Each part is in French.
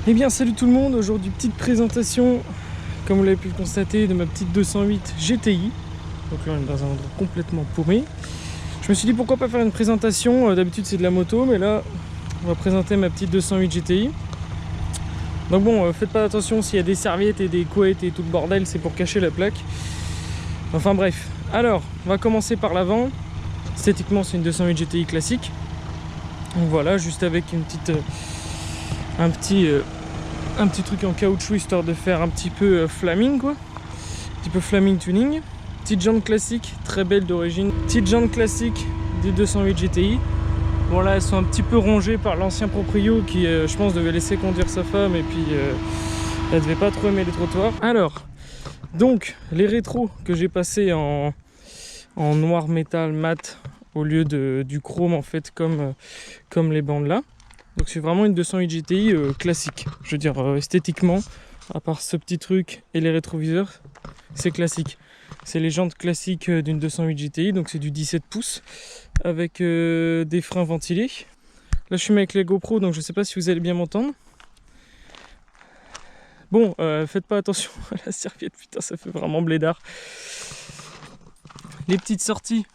Eh bien salut tout le monde, aujourd'hui petite présentation, comme vous l'avez pu le constater, de ma petite 208 GTI. Donc là on est dans un endroit complètement paumé. Je me suis dit pourquoi pas faire une présentation, d'habitude c'est de la moto, mais là on va présenter ma petite 208 GTI. Donc bon, faites pas attention s'il y a des serviettes et des couettes et tout le bordel, c'est pour cacher la plaque. Enfin bref, alors on va commencer par l'avant. Esthétiquement c'est une 208 GTI classique. Donc voilà, juste avec une petite... un petit truc en caoutchouc histoire de faire un petit peu flaming quoi, un petit peu flaming tuning. Petite jante classique, très belle d'origine, petite jante classique des 208 GTI. Bon là elles sont un petit peu rongées par l'ancien proprio qui je pense devait laisser conduire sa femme et puis elle devait pas trop aimer les trottoirs. Alors donc les rétros que j'ai passé en noir métal mat au lieu du chrome en fait comme les bandes là. Donc c'est vraiment une 208 GTI classique, je veux dire esthétiquement, à part ce petit truc et les rétroviseurs, c'est classique. C'est les jantes classiques d'une 208 GTI, donc c'est du 17 pouces avec des freins ventilés. Là je suis avec les GoPro, donc je sais pas si vous allez bien m'entendre. Bon, faites pas attention à la serviette, putain ça fait vraiment blédard. Les petites sorties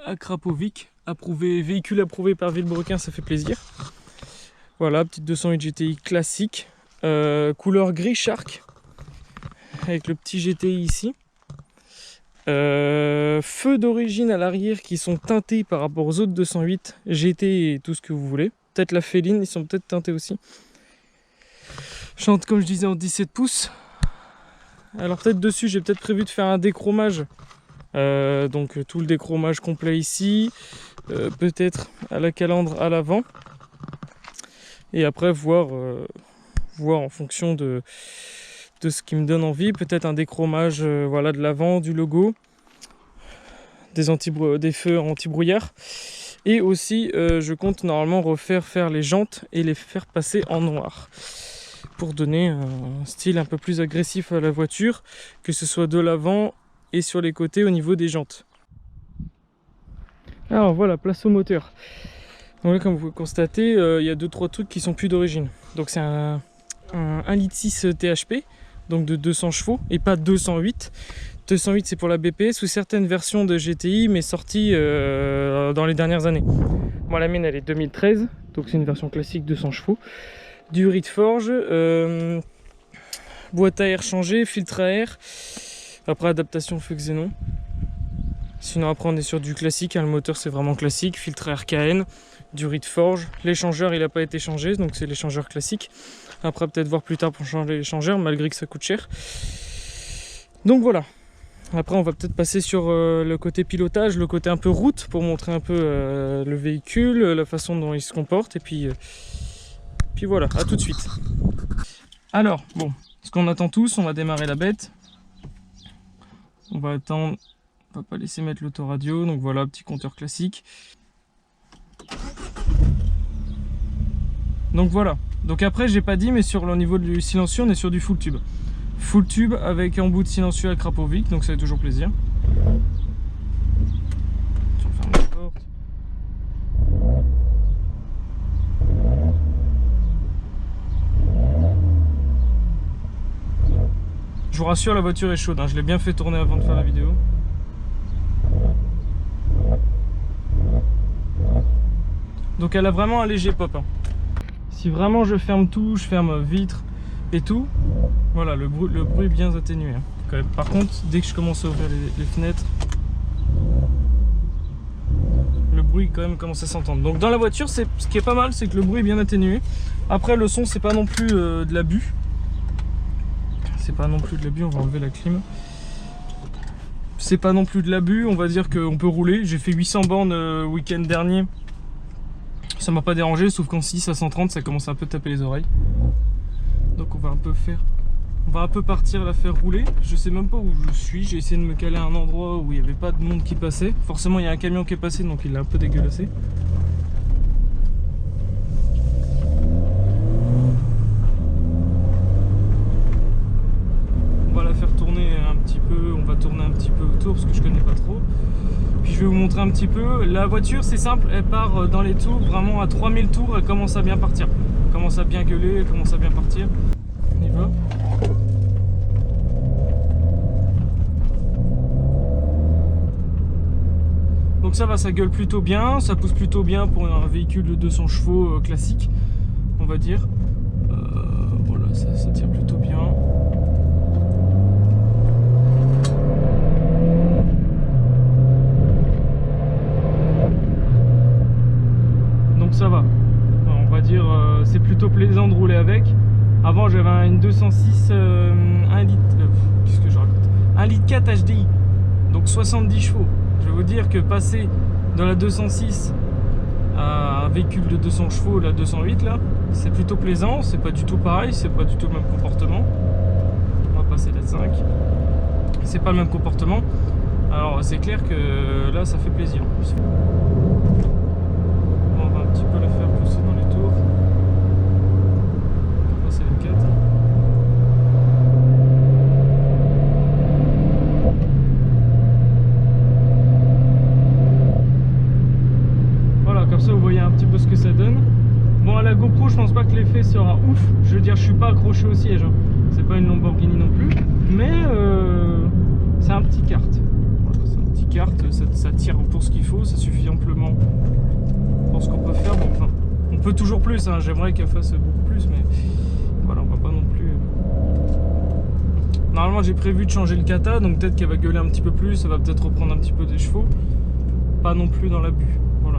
à Krapovic, véhicule approuvé par Villebrequin, ça fait plaisir. Voilà, petite 208 GTI classique, couleur gris shark, avec le petit GTI ici. Feux d'origine à l'arrière qui sont teintés par rapport aux autres 208 GT et tout ce que vous voulez. Peut-être la féline, ils sont peut-être teintés aussi. Chante comme je disais en 17 pouces. Alors peut-être dessus, j'ai peut-être prévu de faire un déchromage. Donc tout le déchromage complet ici. Peut-être à la calandre à l'avant. Et après voir en fonction de ce qui me donne envie, peut-être un déchromage voilà, de l'avant, du logo, des feux anti-brouillard. Et aussi je compte normalement faire les jantes et les faire passer en noir pour donner un style un peu plus agressif à la voiture, que ce soit de l'avant et sur les côtés au niveau des jantes. Alors voilà, place au moteur. Donc là, comme vous pouvez constater, il y a 2-3 trucs qui sont plus d'origine. Donc c'est un 1,6 litre THP, donc de 200 chevaux, et pas 208. 208 c'est pour la BPS ou certaines versions de GTI, mais sorties dans les dernières années. Moi la mienne elle est 2013, donc c'est une version classique 200 chevaux. Du riz de forge, boîte à air changée, filtre à air, après adaptation feu xénon. Sinon après on est sur du classique, hein, le moteur c'est vraiment classique, filtre à air KN. Du riz de forge, l'échangeur il n'a pas été changé, donc c'est l'échangeur classique. Après peut-être voir plus tard pour changer l'échangeur, malgré que ça coûte cher. Donc voilà. Après on va peut-être passer sur le côté pilotage, le côté un peu route, pour montrer un peu le véhicule, la façon dont il se comporte, et puis voilà, à tout de suite. Alors bon, ce qu'on attend tous, on va démarrer la bête. On va attendre, on va pas laisser mettre l'autoradio, donc voilà, petit compteur classique. Donc voilà, donc après j'ai pas dit, mais sur le niveau du silencieux on est sur du full tube. Full tube avec un bout de silencieux à Krapovic, donc ça fait toujours plaisir. Je referme la porte. Je vous rassure, la voiture est chaude, hein. Je l'ai bien fait tourner avant de faire la vidéo. Donc elle a vraiment un léger pop, hein. Si vraiment je ferme tout, je ferme vitre et tout, voilà, le bruit bien atténué, hein, quand même. Par contre, dès que je commence à ouvrir les fenêtres, le bruit quand même commence à s'entendre. Donc dans la voiture, ce qui est pas mal, c'est que le bruit est bien atténué. Après le son, c'est pas non plus de l'abus. C'est pas non plus de l'abus, on va enlever la clim. C'est pas non plus de l'abus, on va dire qu'on peut rouler. J'ai fait 800 bornes week-end dernier. Ça m'a pas dérangé, sauf qu'en 6 à 130 ça commence à un peu taper les oreilles. Donc on va un peu partir la faire rouler. Je sais même pas où je suis, j'ai essayé de me caler à un endroit où il n'y avait pas de monde qui passait. Forcément il y a un camion qui est passé, donc il l'a un peu dégueulassé. On va la faire tourner un petit peu, on va tourner un petit peu autour parce que je connais pas trop. Puis je vais vous montrer un petit peu. La voiture c'est simple, elle part dans les tours, vraiment à 3000 tours, elle commence à bien partir. commence à bien gueuler, elle commence à bien partir. On y va. Donc ça va, ça gueule plutôt bien, ça pousse plutôt bien pour un véhicule de 200 chevaux classique, on va dire. Voilà, ça tire plutôt bien. Donc ça va. On va dire, c'est plutôt plaisant de rouler avec. Avant j'avais une 206 1 litre, qu'est-ce que je raconte, 1 litre 4 HDI, donc 70 chevaux. Je vais vous dire que passer dans la 206 à un véhicule de 200 chevaux, la 208 là, c'est plutôt plaisant, c'est pas du tout pareil, c'est pas du tout le même comportement. On va passer la 5. C'est pas le même comportement. Alors c'est clair que là ça fait plaisir. On va un petit peu la faire pousser dans les tours. On va passer la 4. Comme ça vous voyez un petit peu ce que ça donne. Bon, à la GoPro je pense pas que l'effet sera ouf, je veux dire je suis pas accroché au siège, hein. C'est pas une Lamborghini non plus, mais c'est un petit kart. Voilà, c'est un petit kart, ça tire pour ce qu'il faut, ça suffit amplement pour ce qu'on peut faire. Bon, enfin, on peut toujours plus, hein. J'aimerais qu'elle fasse beaucoup plus, mais voilà, on va pas non plus. Normalement j'ai prévu de changer le kata, donc peut-être qu'elle va gueuler un petit peu plus, ça va peut-être reprendre un petit peu des chevaux, pas non plus dans l'abus. Voilà.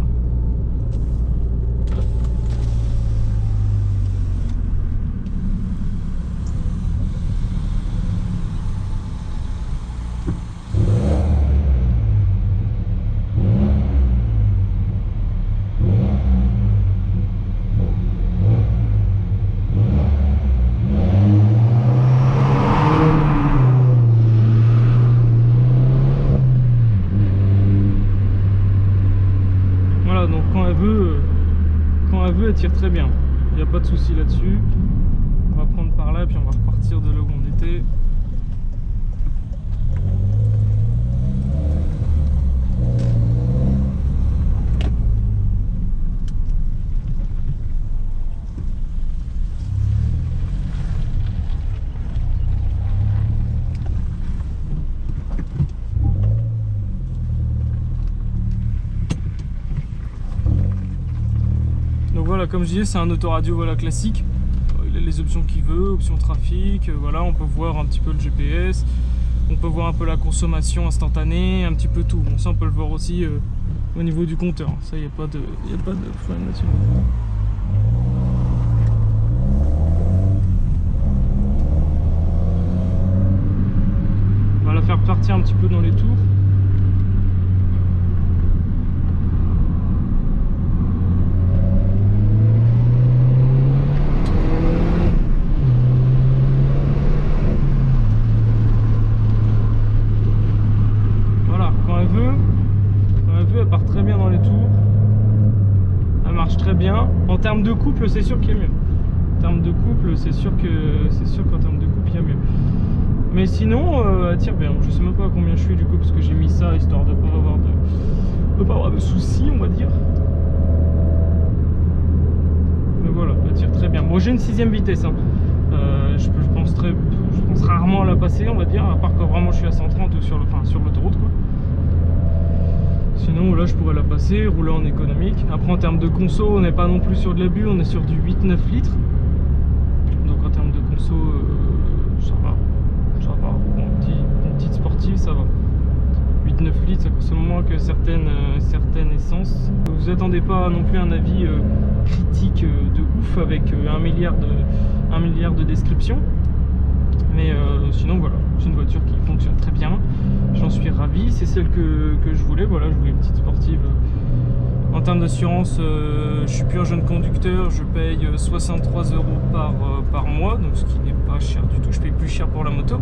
Donc quand elle veut, elle tire très bien. Il n'y a pas de souci là-dessus. On va prendre par là et puis on va repartir de là où on était. Donc voilà, comme je disais, c'est un autoradio voilà, classique. Il a les options qu'il veut, options trafic, voilà, on peut voir un petit peu le GPS, on peut voir un peu la consommation instantanée, un petit peu tout. Bon, ça on peut le voir aussi au niveau du compteur, ça il n'y a pas de problème là-dessus. On va la faire partir un petit peu dans les tours. Elle part très bien dans les tours, elle marche très bien. En termes de couple, c'est sûr qu'il y a mieux. En termes de couple, c'est sûr qu'en termes de couple, il y a mieux. Mais sinon, elle tire bien. Je sais même pas à combien je suis du coup, parce que j'ai mis ça histoire de ne pas avoir de soucis, on va dire. Mais voilà, elle tire très bien. Bon, j'ai une 6ème vitesse. Hein. Je pense rarement la passer, on va dire, à part quand vraiment je suis à 130 ou sur l'autoroute, quoi. Sinon là je pourrais la passer, rouler en économique. Après en termes de conso, on n'est pas non plus sur de l'abus, on est sur du 8-9 litres. Donc en termes de conso, ça va. Bon, une petite sportive, ça va. 8-9 litres, ça consomme moins que certaines essences. Vous attendez pas non plus un avis critique de ouf avec 1 milliard de descriptions. Mais sinon voilà, c'est une voiture qui fonctionne très bien, j'en suis ravi, c'est celle que je voulais, voilà, je voulais une petite sportive. En termes d'assurance, je suis plus un jeune conducteur, je paye 63 € par mois, donc ce qui n'est pas cher du tout, je paye plus cher pour la moto.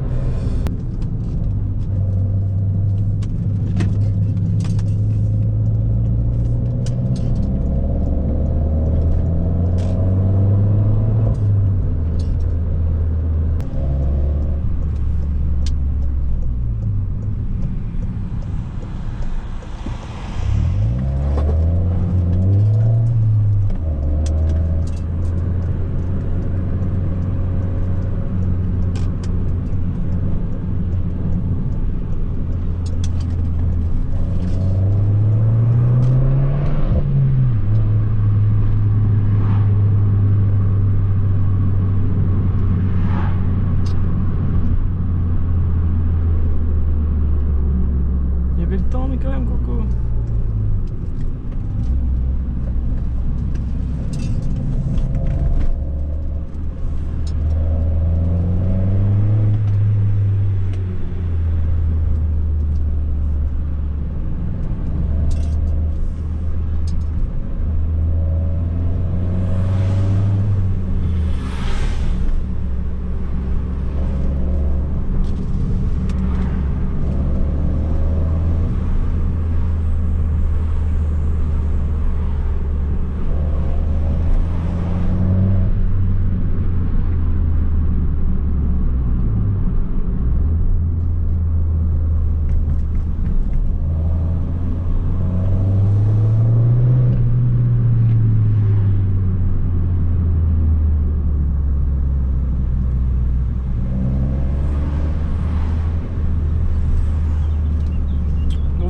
temps, mais quand même, Coco.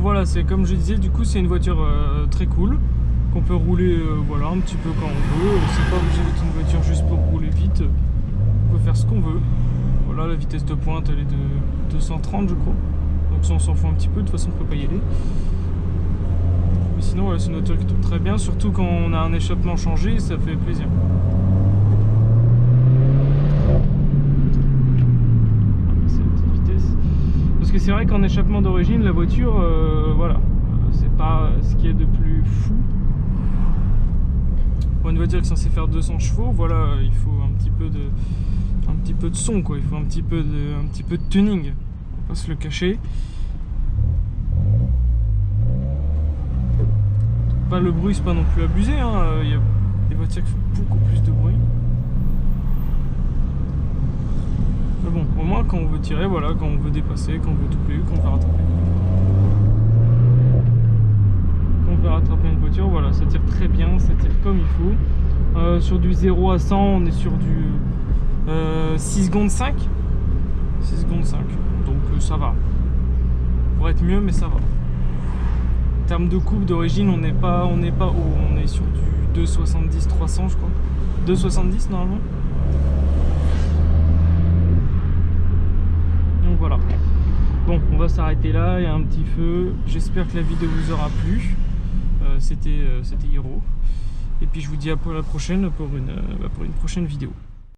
Voilà, c'est comme je disais, du coup c'est une voiture très cool qu'on peut rouler voilà, un petit peu quand on veut. C'est pas obligé d'être une voiture juste pour rouler vite, on peut faire ce qu'on veut. Voilà, la vitesse de pointe elle est de 230 je crois, donc ça on s'en fout un petit peu, de toute façon on peut pas y aller. Mais sinon voilà, c'est une voiture qui tourne très bien, surtout quand on a un échappement changé, ça fait plaisir. Parce que c'est vrai qu'en échappement d'origine, la voiture, voilà, c'est pas ce qu'il y a de plus fou. Pour une voiture qui est censée faire 200 chevaux, voilà, il faut un petit peu de son, quoi. Il faut un petit peu de tuning. On va pas se le cacher. Pas le bruit, c'est pas non plus abusé, hein. Il y a des voitures qui font beaucoup plus de bruit. Mais bon, au moins quand on veut tirer, voilà, quand on veut dépasser, quand on veut doubler, quand on veut rattraper. Quand on veut rattraper une voiture, voilà, ça tire très bien, ça tire comme il faut. Sur du 0 à 100, on est sur du 6 secondes 5. 6 secondes 5, donc ça va. Pour être mieux, mais ça va. En termes de coupe d'origine, on n'est pas haut, on est sur du 2,70-300 je crois. 2,70 normalement. Voilà. Bon, on va s'arrêter là, il y a un petit feu. J'espère que la vidéo vous aura plu. C'était Hiro. Et puis je vous dis à la prochaine pour une prochaine vidéo.